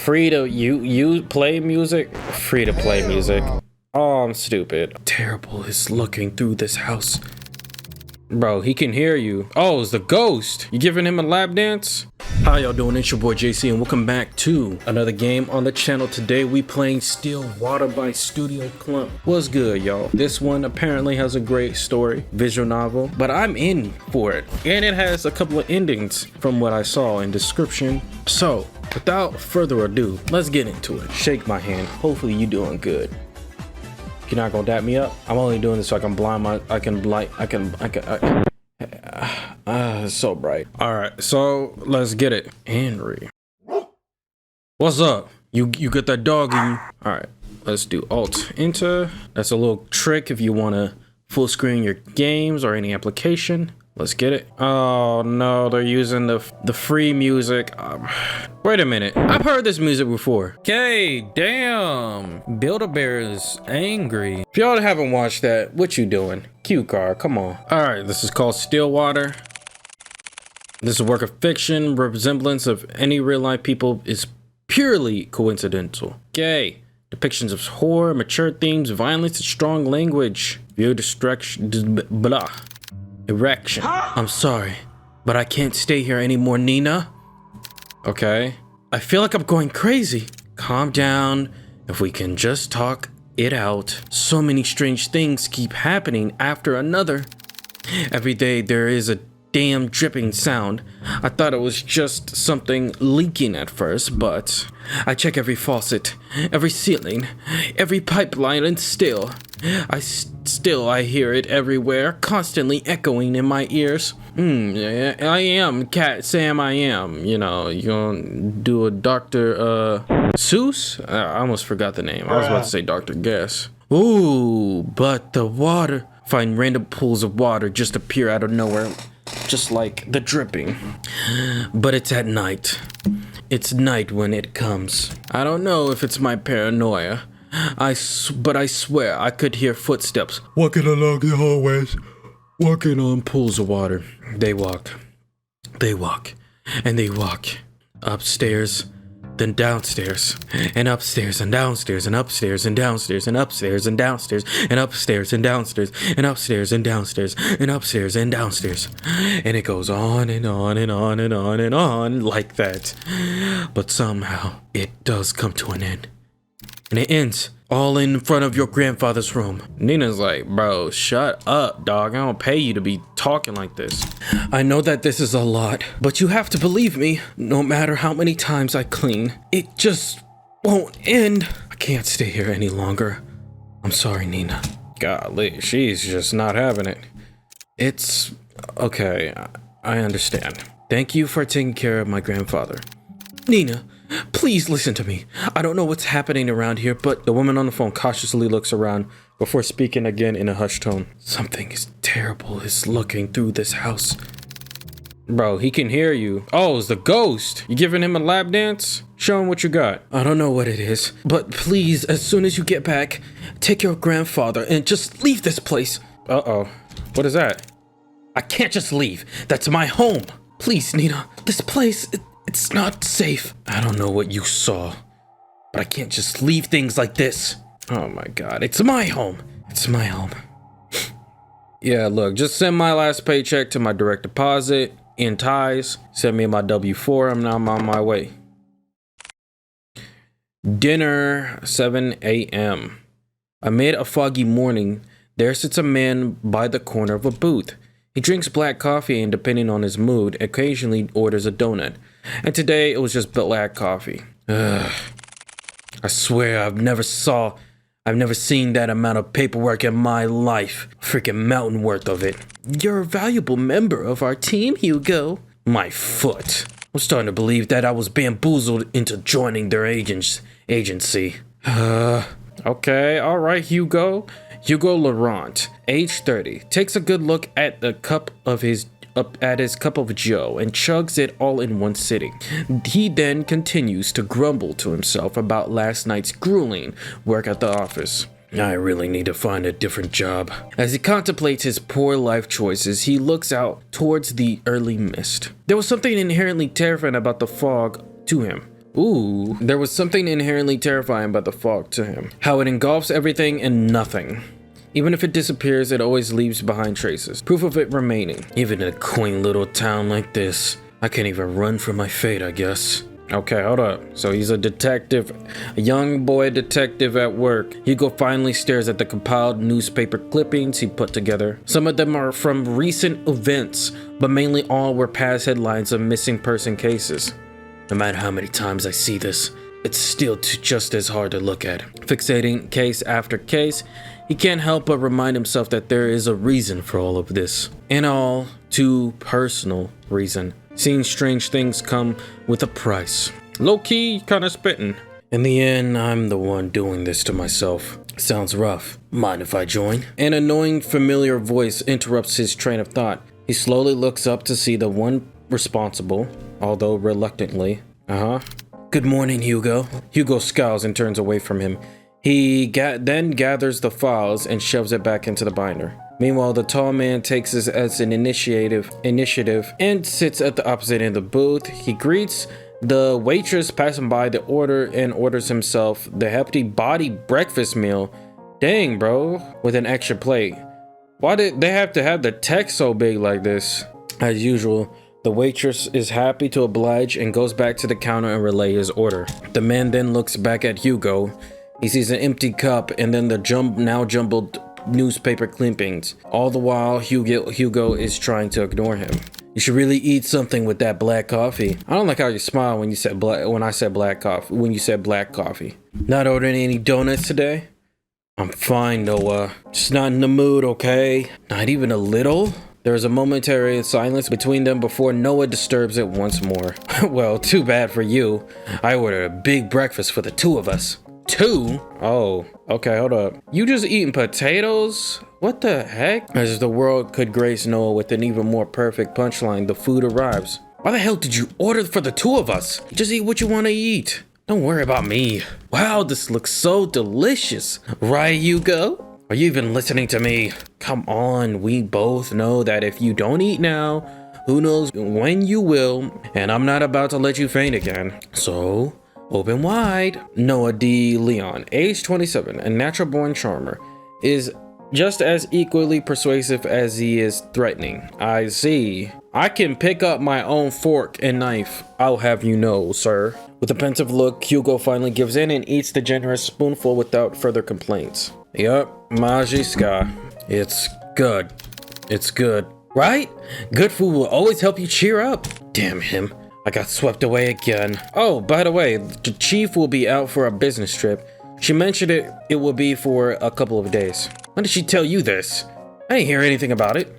Free to you play music? Free to play music. Oh, I'm stupid. Terrible is looking through this house. Bro, he can hear you. Oh, it's the ghost. You giving him a lap dance? How y'all doing? It's your boy JC and welcome back to another game on the channel. Today we playing Stillwater by Studio Clump. What's good, y'all? This one apparently has a great story, visual novel, but I'm in for it. And it has a couple of endings from what I saw in description. So without further ado, let's get into it. Shake my hand. Hopefully you doing good. You're not gonna dap me up? I'm only doing this so I can blind my, it's so bright. All right, so let's get it. Henry. What's up? You got that dog in you? All right, let's do Alt Enter. That's a little trick if you wanna full screen your games or any application. Let's get it. Oh no, they're using the free music. Wait a minute, I've heard this music before. Okay, damn. Build-A-Bear is angry. If y'all haven't watched that, what you doing? Cue card, come on. All right, this is called Stillwater. This is a work of fiction. Resemblance of any real-life people is purely coincidental. Okay. Depictions of horror, mature themes, violence, and strong language. View distraction, blah. Erection. I'm sorry, but I can't stay here anymore, Nina. Okay. I feel like I'm going crazy. Calm down. If we can just talk it out. So many strange things keep happening after another. Every day there is a damn dripping sound. I thought it was just something leaking at first, but I check every faucet, every ceiling, every pipeline, and still I hear it everywhere, constantly echoing in my ears. I am Cat Sam, I am. You know, you gonna do a Dr. Seuss? I almost forgot the name. I was about to say Dr. Guess. Ooh, but the water. Find random pools of water just appear out of nowhere, just like the dripping. But it's at night. It's night when it comes. I don't know if it's my paranoia. But I swear I could hear footsteps walking along the hallways, walking on pools of water. They walk, and they walk upstairs, then downstairs, and upstairs and downstairs, and upstairs and downstairs, and upstairs and downstairs, and upstairs and downstairs, and upstairs and downstairs, and upstairs and downstairs. And it goes on and on and on and on and on like that. But somehow it does come to an end. And it ends all in front of your grandfather's room. Nina's like, bro, shut up, dog. I don't pay you to be talking like this. I know that this is a lot, but you have to believe me. No matter how many times I clean, it just won't end. I can't stay here any longer. I'm sorry, Nina. Golly, she's just not having it. It's okay. I understand. Thank you for taking care of my grandfather. Nina, please listen to me. I don't know what's happening around here, but the woman on the phone cautiously looks around before speaking again in a hushed tone. Something is terrible is looking through this house. Bro, he can hear you. Oh, it's the ghost. You giving him a lap dance? Show him what you got. I don't know what it is, but please, as soon as you get back, take your grandfather and just leave this place. Uh-oh. What is that? I can't just leave. That's my home. Please, Nina, this place... It's not safe. I don't know what you saw, but I can't just leave things like this. Oh my God, it's my home. It's my home. Yeah, look, just send my last paycheck to my direct deposit in ties. Send me my W-4, I'm on my way. Dinner, 7 a.m. Amid a foggy morning, there sits a man by the corner of a booth. He drinks black coffee and, depending on his mood, occasionally orders a donut. And today it was just black coffee. Ugh. I swear I've never seen that amount of paperwork in my life. Freaking mountain worth of it. You're a valuable member of our team, Hugo. My foot. I'm starting to believe that I was bamboozled into joining their agency. Okay, all right, Hugo. Hugo Laurent, age 30, takes a good look at the cup of his cup of joe and chugs it all in one sitting. He then continues to grumble to himself about last night's grueling work at the office. I really need to find a different job. As he contemplates his poor life choices, he looks out towards the early mist. There was something inherently terrifying about the fog to him. Ooh, there was something inherently terrifying about the fog to him. How it engulfs everything and nothing. Even if it disappears, it always leaves behind traces. Proof of it remaining. Even in a quaint little town like this, I can't even run from my fate, I guess. Okay, hold up. So he's a detective, a young boy detective at work. Hugo finally stares at the compiled newspaper clippings he put together. Some of them are from recent events, but mainly all were past headlines of missing person cases. No matter how many times I see this, it's still just as hard to look at. Fixating case after case, he can't help but remind himself that there is a reason for all of this. An all too personal reason. Seeing strange things come with a price. Low-key, kinda spitting. In the end, I'm the one doing this to myself. Sounds rough. Mind if I join? An annoying, familiar voice interrupts his train of thought. He slowly looks up to see the one responsible, although reluctantly. Good morning, Hugo. Hugo scowls and turns away from him. He then gathers the files and shoves it back into the binder. Meanwhile, the tall man takes this as an initiative and sits at the opposite end of the booth. He greets the waitress passing by the order and orders himself the hefty body breakfast meal. Dang, bro, with an extra plate. Why did they have to have the text so big like this? As usual, the waitress is happy to oblige and goes back to the counter and relay his order. The man then looks back at Hugo. He sees an empty cup and then the now jumbled newspaper clippings. All the while, Hugo is trying to ignore him. You should really eat something with that black coffee. I don't like how you smile when you said I said black coffee. Not ordering any donuts today? I'm fine, Noah. Just not in the mood, okay? Not even a little? There is a momentary silence between them before Noah disturbs it once more. Well, too bad for you. I ordered a big breakfast for the two of us. Two? Oh, okay, hold up. You just eating potatoes? What the heck? As if the world could grace Noah with an even more perfect punchline, the food arrives. Why the hell did you order for the two of us? Just eat what you want to eat. Don't worry about me. Wow, this looks so delicious. Right, Hugo? Are you even listening to me? Come on, we both know that if you don't eat now, who knows when you will, and I'm not about to let you faint again. So, open wide. Noah D. Leon, age 27, a natural-born charmer, is just as equally persuasive as he is threatening. I see. I can pick up my own fork and knife, I'll have you know, sir. With a pensive look, Hugo finally gives in and eats the generous spoonful without further complaints. Yup, Majiska. It's good. It's good. Right? Good food will always help you cheer up. Damn him. I got swept away again. Oh, by the way, the chief will be out for a business trip. She mentioned it will be for a couple of days. When did she tell you this? I didn't hear anything about it.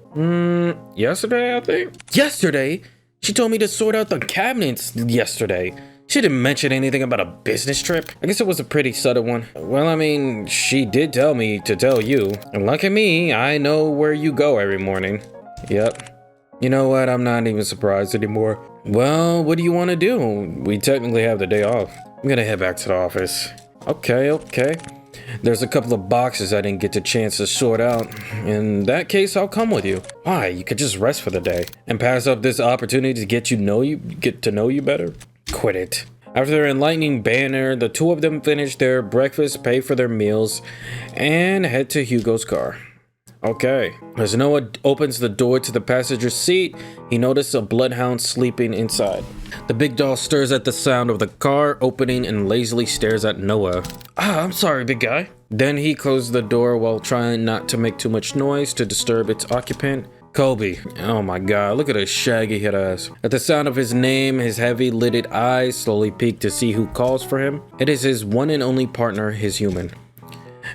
Yesterday, I think? Yesterday? She told me to sort out the cabinets yesterday. She didn't mention anything about a business trip. I guess it was a pretty subtle one. Well, I mean, she did tell me to tell you. And lucky me, I know where you go every morning. Yep. You know what? I'm not even surprised anymore. Well, what do you want to do? We technically have the day off. I'm gonna head back to the office. Okay. There's a couple of boxes I didn't get the chance to sort out. In that case, I'll come with you. Why? You could just rest for the day and pass up this opportunity to get to know you better. Quit it. After their enlightening banter, the two of them finish their breakfast, pay for their meals, and head to Hugo's car. Okay. As Noah opens the door to the passenger seat, he notices a bloodhound sleeping inside. The big dog stirs at the sound of the car opening and lazily stares at Noah. I'm sorry, big guy. Then he closes the door while trying not to make too much noise to disturb its occupant. Colby. Oh my god, look at his shaggy head ass. At the sound of his name, his heavy lidded eyes slowly peek to see who calls for him. It is his one and only partner, his human.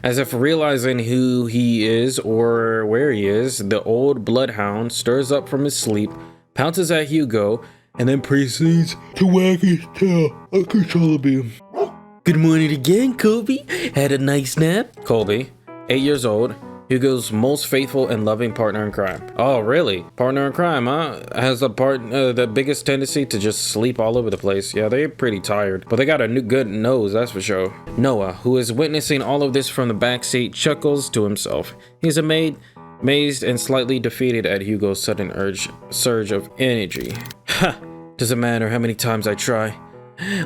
As if realizing who he is or where he is, the old bloodhound stirs up from his sleep, pounces at Hugo, and then proceeds to wag his tail uncontrollably. Good morning again, Colby. Had a nice nap? Colby, 8 years old, Hugo's most faithful and loving partner in crime. Oh, really? Partner in crime, huh? Has the biggest tendency to just sleep all over the place. Yeah, they're pretty tired, but they got a good nose, that's for sure. Noah, who is witnessing all of this from the backseat, chuckles to himself. He's amazed and slightly defeated at Hugo's sudden surge of energy. Ha! Doesn't matter how many times I try.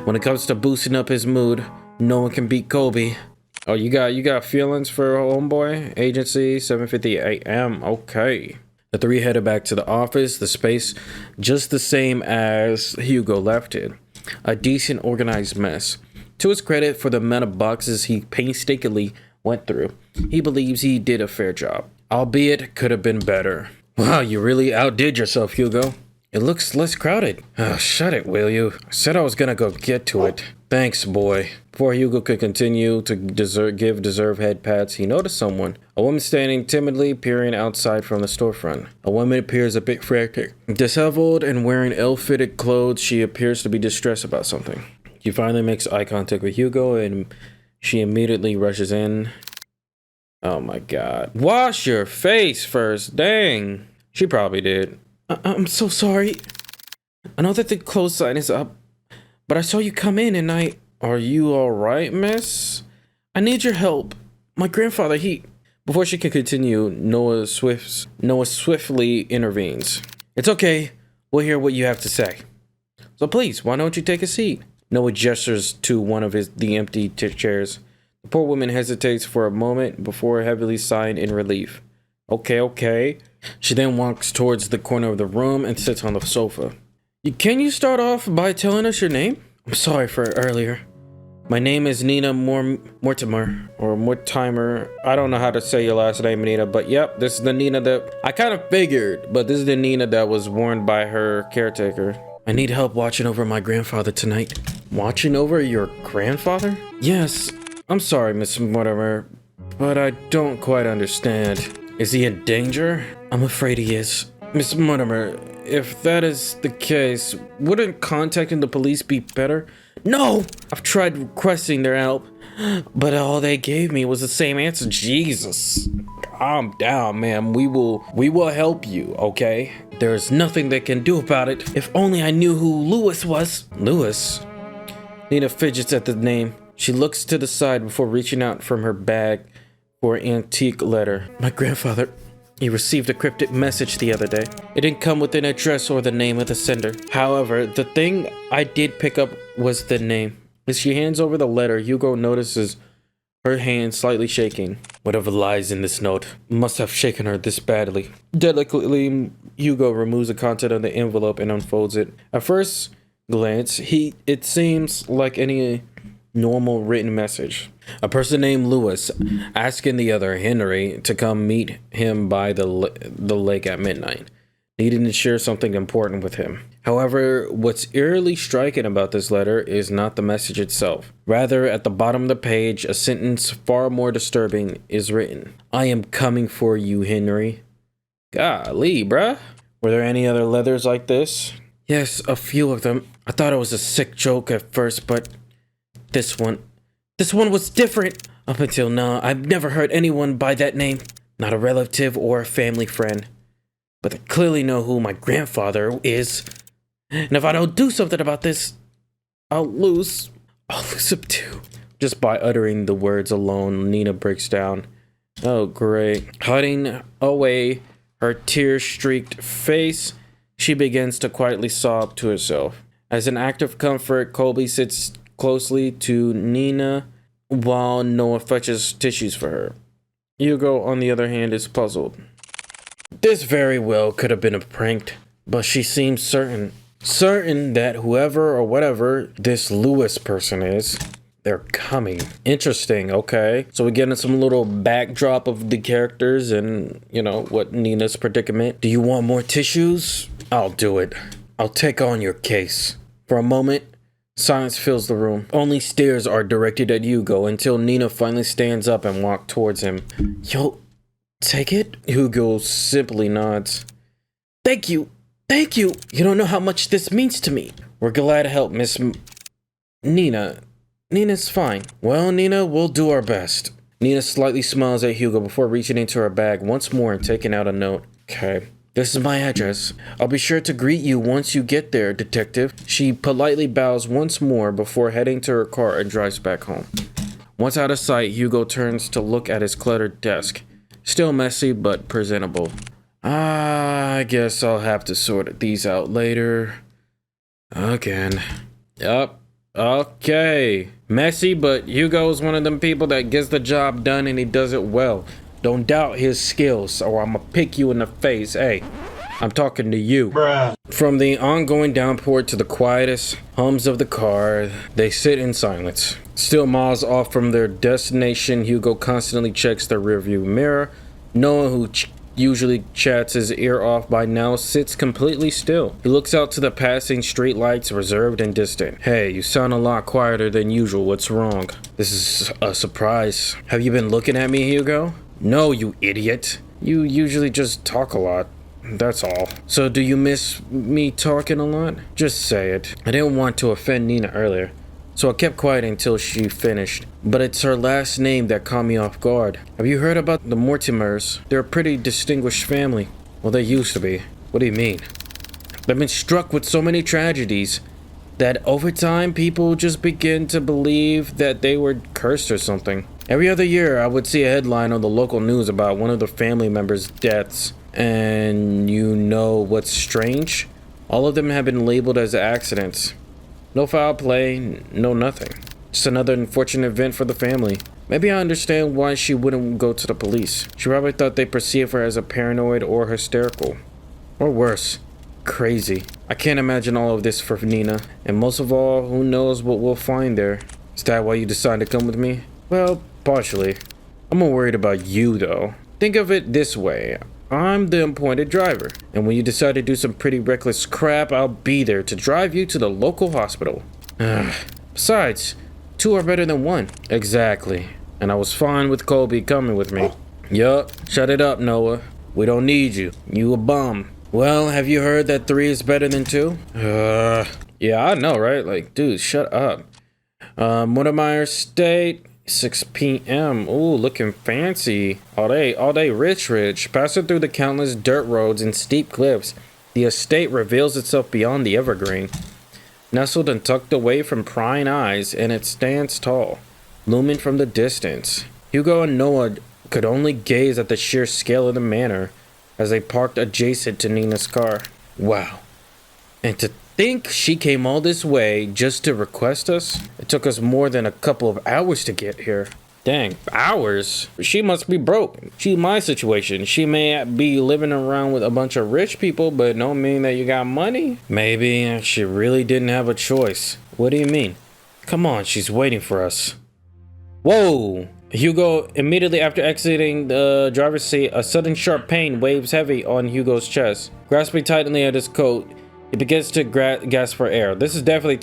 When it comes to boosting up his mood, no one can beat Kobe. Oh, you got feelings for homeboy? Agency 7:50 a.m. Okay. The three headed back to the office, the space just the same as Hugo left it. A decent organized mess. To his credit for the amount of boxes he painstakingly went through, he believes he did a fair job. Albeit could have been better. Wow, you really outdid yourself, Hugo. It looks less crowded. Oh, shut it, will you? I said I was gonna go get to it. Thanks, boy. Before Hugo could continue to give deserved head pats, he noticed someone. A woman standing timidly peering outside from the storefront. A woman appears a bit frantic. Disheveled and wearing ill-fitted clothes, she appears to be distressed about something. She finally makes eye contact with Hugo and she immediately rushes in. Oh my god. Wash your face first. Dang. She probably did. I'm so sorry. I know that the close sign is up, but I saw you come in and I... Are you alright, miss? I need your help. My grandfather, he... Before she can continue, Noah swiftly intervenes. It's okay. We'll hear what you have to say. So please, why don't you take a seat? Noah gestures to one of the empty chairs. The poor woman hesitates for a moment before heavily sighing in relief. Okay. She then walks towards the corner of the room and sits on the sofa. Can you start off by telling us your name? I'm sorry for earlier. My name is Nina Mortimer, or Mortimer. I don't know how to say your last name, Nina, but yep, this is the Nina that I kind of figured, but this is the Nina that was warned by her caretaker. I need help watching over my grandfather tonight. Watching over your grandfather? Yes. I'm sorry, Miss Mortimer, but I don't quite understand. Is he in danger? I'm afraid he is. Miss Mortimer, if that is the case, wouldn't contacting the police be better? No! I've tried requesting their help, but all they gave me was the same answer. Jesus. Calm down, ma'am. We will help you, okay? There's nothing they can do about it. If only I knew who Lewis was. Lewis? Nina fidgets at the name. She looks to the side before reaching out from her bag for an antique letter. My grandfather, he received a cryptic message the other day. It didn't come with an address or the name of the sender. However, the thing I did pick up was the name. As she hands over the letter, Hugo notices her hand slightly shaking. Whatever lies in this note must have shaken her this badly. Delicately, Hugo removes the content of the envelope and unfolds it. At first glance, it seems like any normal written message. A person named Lewis asking the other, Henry, to come meet him by the lake at midnight, needing to share something important with him. However, what's eerily striking about this letter is not the message itself. Rather, at the bottom of the page, a sentence far more disturbing is written. I am coming for you, Henry. Golly, bruh. Were there any other letters like this? Yes, a few of them. I thought it was a sick joke at first, but this one was different. Up until now, I've never heard anyone by that name. Not a relative or a family friend. But they clearly know who my grandfather is. And if I don't do something about this, I'll lose him too. Just by uttering the words alone, Nina breaks down. Oh, great. Hiding away her tear-streaked face, she begins to quietly sob to herself. As an act of comfort, Colby sits closely to Nina while Noah fetches tissues for her. Hugo, on the other hand, is puzzled. This very well could have been a prank, but she seems certain that whoever or whatever this Lewis person is, they're coming. Interesting, okay. So we're getting some little backdrop of the characters and, you know, what Nina's predicament. Do you want more tissues? I'll do it. I'll take on your case. For a moment, silence fills the room. Only stares are directed at Hugo until Nina finally stands up and walks towards him. You'll take it? Hugo simply nods. Thank you. Thank you. You don't know how much this means to me. We're glad to help, Miss Nina. Nina's fine. Well, Nina, we'll do our best. Nina slightly smiles at Hugo before reaching into her bag once more and taking out a note. Okay. This is my address. I'll be sure to greet you once you get there, detective. She politely bows once more before heading to her car and drives back home. Once out of sight, Hugo turns to look at his cluttered desk. Still messy, but presentable. I guess I'll have to sort these out later. Again. Yup. Okay. Messy, but Hugo's one of them people that gets the job done and he does it well. Don't doubt his skills or I'ma pick you in the face. Hey, I'm talking to you. Bruh. From the ongoing downpour to the quietest hums of the car, they sit in silence. Still miles off from their destination, Hugo constantly checks the rearview mirror. Noah, who usually chats his ear off by now, sits completely still. He looks out to the passing street lights, reserved and distant. Hey, you sound a lot quieter than usual. What's wrong? This is a surprise. Have you been looking at me, Hugo? No, you idiot. You usually just talk a lot. That's all. So do you miss me talking a lot? Just say it. I didn't want to offend Nina earlier, so I kept quiet until she finished. But it's her last name that caught me off guard. Have you heard about the Mortimers? They're a pretty distinguished family. Well, they used to be. What do you mean? They've been struck with so many tragedies that over time people just begin to believe that they were cursed or something. Every other year I would see a headline on the local news about one of the family members' deaths. And you know what's strange? All of them have been labeled as accidents. No foul play, no nothing. Just another unfortunate event for the family. Maybe I understand why she wouldn't go to the police. She probably thought they perceived her as a paranoid or hysterical. Or worse, crazy. I can't imagine all of this for Nina. And most of all, who knows what we'll find there. Is that why you decided to come with me? Well, partially. I'm more worried about you though. Think of it this way. I'm the appointed driver, and when you decide to do some pretty reckless crap, I'll be there to drive you to the local hospital. Besides, two are better than one. Exactly. And I was fine with Colby coming with me. Yup. Shut it up, Noah. We don't need you. You a bum. Well, have you heard that 3 is better than 2? Yeah, I know, right? Like, dude, shut up. Mortimer State. 6 p.m. Ooh, looking fancy. All day rich. Passing through the countless dirt roads and steep cliffs, the estate reveals itself beyond the evergreen. Nestled and tucked away from prying eyes, and it stands tall, looming from the distance. Hugo and Noah could only gaze at the sheer scale of the manor as they parked adjacent to Nina's car. Wow. And to think she came all this way just to request us? It took us more than a couple of hours to get here. Dang, hours? She must be broke. She my situation. She may be living around with a bunch of rich people, but don't mean that you got money. Maybe she really didn't have a choice. What do you mean? Come on, she's waiting for us. Whoa! Hugo, immediately after exiting the driver's seat, a sudden sharp pain waves heavy on Hugo's chest. Grasping tightly at his coat, he begins to gasp for air. This is definitely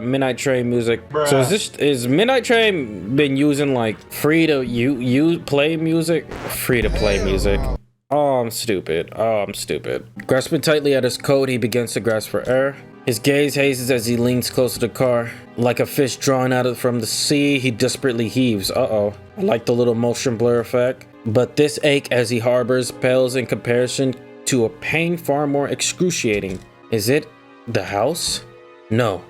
Midnight Train music. Bruh. So is Midnight Train been using like free to play music? Free to play music. Oh, I'm stupid. Grasping tightly at his coat, he begins to grasp for air. His gaze hazes as he leans close to the car. Like a fish drawn out from the sea, he desperately heaves. I like the little motion blur effect. But this ache as he harbors pales in comparison to a pain far more excruciating. Is it the house? No.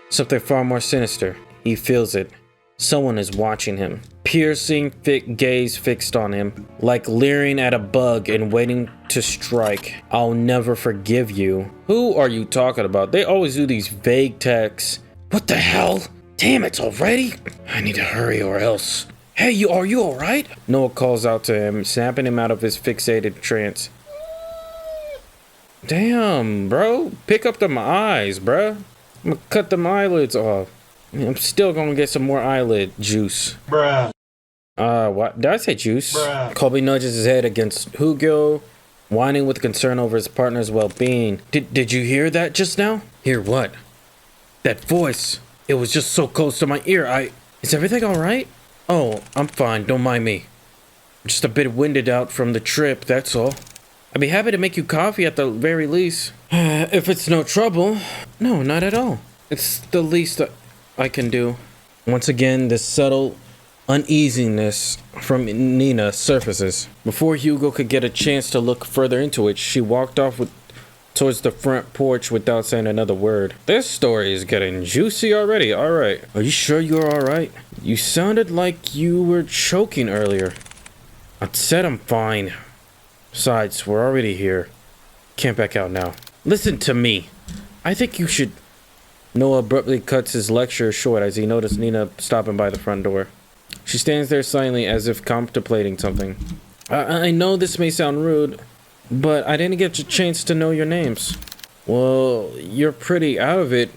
Something far more sinister. He feels it. Someone is watching him. Piercing, thick gaze fixed on him. Like leering at a bug and waiting to strike. I'll never forgive you. Who are you talking about? They always do these vague texts. What the hell? Damn it already? I need to hurry or else. Hey, are you alright? Noah calls out to him, snapping him out of his fixated trance. Damn, bro. Pick up them eyes, bro. I'm gonna cut them eyelids off. I'm still gonna get some more eyelid juice. Bruh. What? Did I say juice? Bruh. Colby nudges his head against Hugo, whining with concern over his partner's well-being. Did you hear that just now? Hear what? That voice. It was just so close to my ear. Is everything alright? Oh, I'm fine. Don't mind me. I'm just a bit winded out from the trip, that's all. I'd be happy to make you coffee at the very least. If it's no trouble. No, not at all. It's the least I can do. Once again, this subtle uneasiness from Nina surfaces. Before Hugo could get a chance to look further into it, she walked off towards the front porch without saying another word. This story is getting juicy already. Alright. Are you sure you're alright? You sounded like you were choking earlier. I said I'm fine. Besides, we're already here. Can't back out now. Listen to me. I think you should Noah abruptly cuts his lecture short as he notices Nina stopping by the front door. She stands there silently as if contemplating something. I know this may sound rude, but I didn't get a chance to know your names. Well, you're pretty out of it.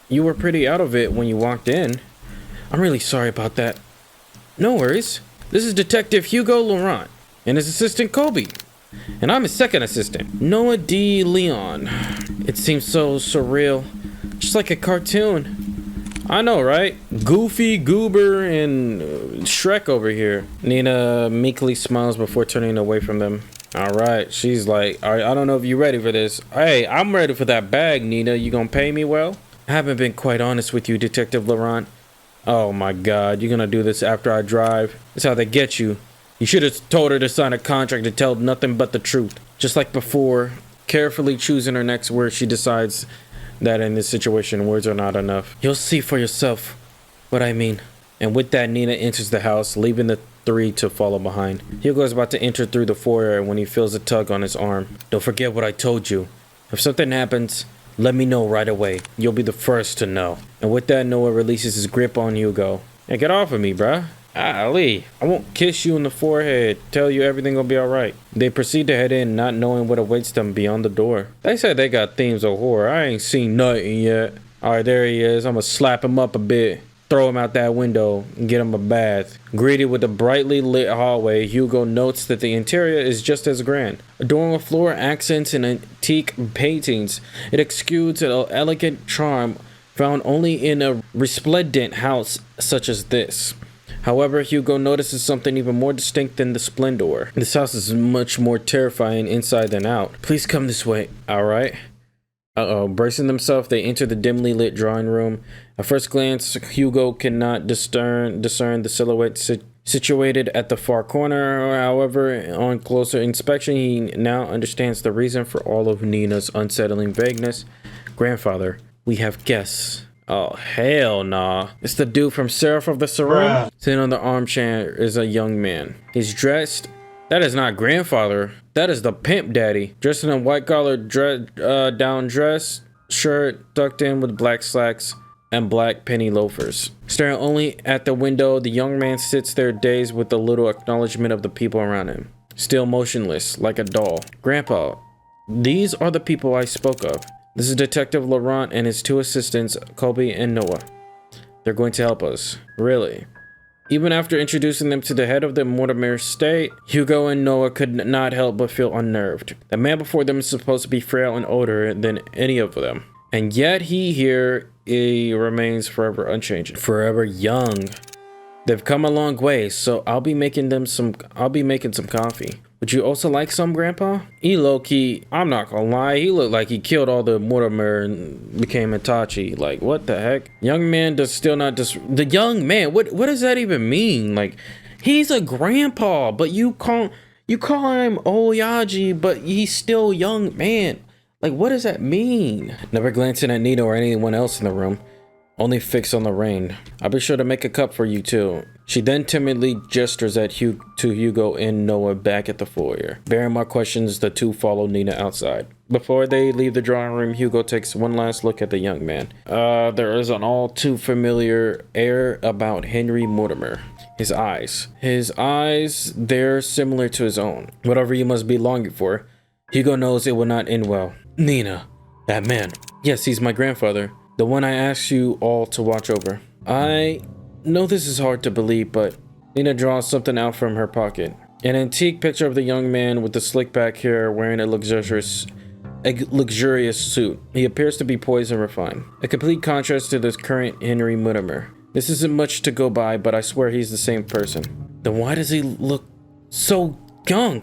You were pretty out of it when you walked in. I'm really sorry about that. No worries. This is Detective Hugo Laurent and his assistant Kobe. And I'm his second assistant, Noah D. Leon. It seems so surreal. Just like a cartoon. I know, right? Goofy, Goober, and Shrek over here. Nina meekly smiles before turning away from them. Alright, she's like, alright, I don't know if you're ready for this. Hey, I'm ready for that bag, Nina. You gonna pay me well? I haven't been quite honest with you, Detective Laurent. Oh my god, you're gonna do this after I drive? That's how they get you. You should have told her to sign a contract to tell nothing but the truth. Just like before, carefully choosing her next words, she decides that in this situation, words are not enough. You'll see for yourself what I mean. And with that, Nina enters the house, leaving the three to follow behind. Hugo is about to enter through the foyer when he feels a tug on his arm. Don't forget what I told you. If something happens, let me know right away. You'll be the first to know. And with that, Noah releases his grip on Hugo. Hey, get off of me, bruh. Ali, I won't kiss you in the forehead, tell you everything will be alright. They proceed to head in, not knowing what awaits them beyond the door. They said they got themes of horror. I ain't seen nothing yet. Alright, there he is. I'm gonna slap him up a bit, throw him out that window, and get him a bath. Greeted with a brightly lit hallway, Hugo notes that the interior is just as grand. Adorned with floral accents and antique paintings, it exudes an elegant charm found only in a resplendent house such as this. However, Hugo notices something even more distinct than the splendor. This house is much more terrifying inside than out. Please come this way. Alright. Uh-oh. Bracing themselves, they enter the dimly lit drawing room. At first glance, Hugo cannot discern the silhouette situated at the far corner. However, on closer inspection, he now understands the reason for all of Nina's unsettling vagueness. Grandfather, we have guests. Oh, hell nah. It's the dude from Seraph of the Serum. Sitting on the armchair is a young man. He's dressed. That is not grandfather. That is the pimp daddy. Dressed in a white collar down dress, shirt tucked in with black slacks and black penny loafers. Staring only at the window, the young man sits there dazed with a little acknowledgement of the people around him. Still motionless, like a doll. Grandpa, these are the people I spoke of. This is Detective Laurent and his two assistants, Kobe and Noah. They're going to help us. Really? Even after introducing them to the head of the Mortimer estate, Hugo and Noah could not help but feel unnerved. The man before them is supposed to be frail and older than any of them. And yet he remains forever unchanged. Forever young. They've come a long way, so I'll be making some coffee. Would you also like some, Grandpa? He low-key, I'm not gonna lie, he looked like he killed all the Mortimer and became Itachi. Like, what the heck? Young man does still not the young man, what does that even mean? Like, he's a grandpa, but you call him Oyaji, but he's still young man. Like, what does that mean? Never glancing at Nino or anyone else in the room. Only fixed on the rain. I'll be sure to make a cup for you too. She then timidly gestures to Hugo and Noah back at the foyer. Bearing my questions, the two follow Nina outside. Before they leave the drawing room, Hugo takes one last look at the young man. There is an all too familiar air about Henry Mortimer. His eyes, they're similar to his own. Whatever you must be longing for, Hugo knows it will not end well. Nina, that man. Yes, he's my grandfather. The one I asked you all to watch over. I know this is hard to believe, but Nina draws something out from her pocket. An antique picture of the young man with the slick back hair wearing a luxurious suit. He appears to be poised and refined. A complete contrast to the current Henry Mortimer. This isn't much to go by, but I swear he's the same person. Then why does he look so young?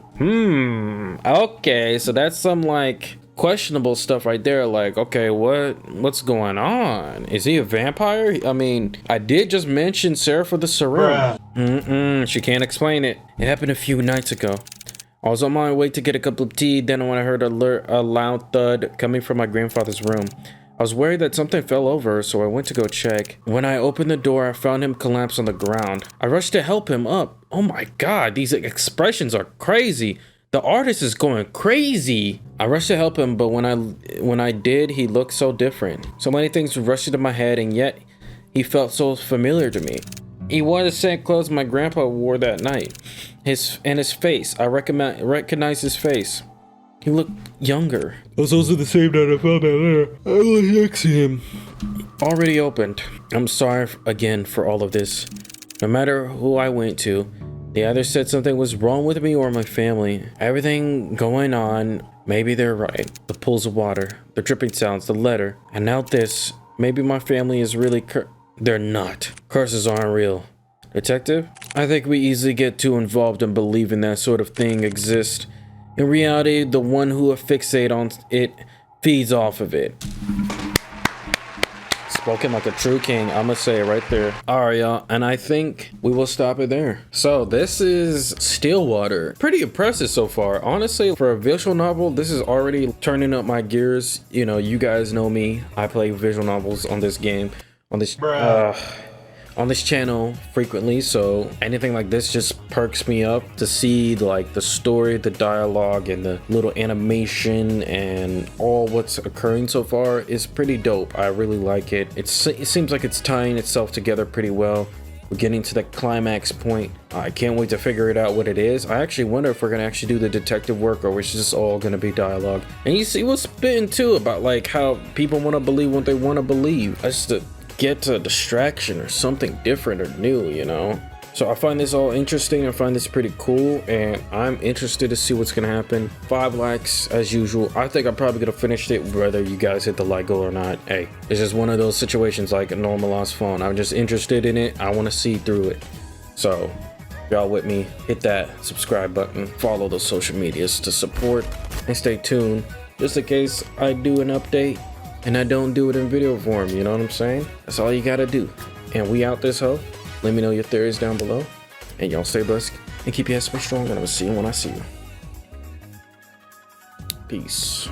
Okay, so that's some like questionable stuff right there. Like, okay, what's going on? Is he a vampire? I mean, I did just mention Seraph of the Serum. She can't explain it. It happened a few nights ago. I was on my way to get a cup of tea, then when I heard a loud thud coming from my grandfather's room. I was worried that something fell over, so I went to go check. When I opened the door, I found him collapsed on the ground. I rushed to help him up. Oh my god, these expressions are crazy. The artist is going crazy. I rushed to help him, but when I did, he looked so different. So many things rushed into my head, and yet he felt so familiar to me. He wore the same clothes my grandpa wore that night. His face, I recognized his face. He looked younger. It was also the same night I found that letter. I was next to him. Already opened. I'm sorry again for all of this. No matter who I went to, they either said something was wrong with me or my family. Everything going on, maybe they're right. The pools of water, the dripping sounds, the letter, and now this. Maybe my family is really they're not. Curses aren't real. Detective? I think we easily get too involved in believing that sort of thing exists. In reality, the one who fixates on it feeds off of it. Spoken like a true king. I'm gonna say it right there. All right, y'all, and I think we will stop it there. So this is Stillwater. Pretty impressive so far. Honestly, for a visual novel, this is already turning up my gears. You know, you guys know me. I play visual novels on this game, on this channel frequently, so anything like this just perks me up to see like the story, the dialogue, and the little animation and all what's occurring so far is pretty dope. I really like it. It seems like it's tying itself together pretty well. We're getting to the climax point. I can't wait to figure it out what it is. I actually wonder if we're gonna actually do the detective work or it's just all gonna be dialogue. And you see what's spitting too about like how people want to believe what they want to believe. That's the get a distraction or something different or new, you know. So I find this all interesting. I find this pretty cool, and I'm interested to see what's gonna happen. 5 likes as usual. I think I'm probably gonna finish it whether you guys hit the like goal or not. Hey, it's just one of those situations like a normal lost phone. I'm just interested in it. I want to see through it. So y'all with me, hit that subscribe button, follow the social medias to support, and stay tuned just in case I do an update and I don't do it in video form, you know what I'm saying? That's all you gotta do. And we out this hoe. Let me know your theories down below. And y'all stay blessed and keep your head strong, and I will see you when I see you. Peace.